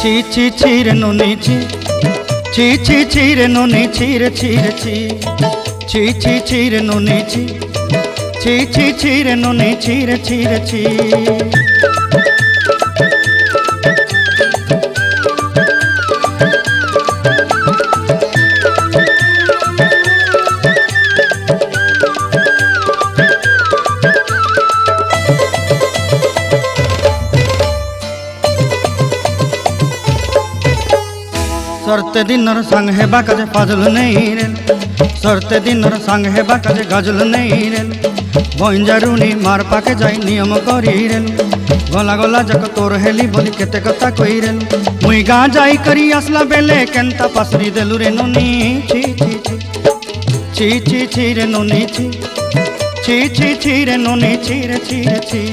ছি ছি ছি রে নুনি ছি ছি ছি ছি রে নুনি ছি রে ছি রে ছি ছি ছি ছি রে নুনি ছি ছি ছি ছি রে নুনি ছি রে ছি রে ছি। सरते दिनर संग हेबा काजे फाजल नहीं रेल सरते दिनर संग हेबा काजे गजल नहीं रेल बंजारुनी मार पाके जाई नियम करी रेल गला गला जक तोर हेली बोली केते कथा कई रेल मुई गा जाई करी आसला बेले केंता पासरी देलु रे नुनी छी छी छी छी छी छी रे नुनी छी छी छी छी रे नुनी छी रे छी रे छी।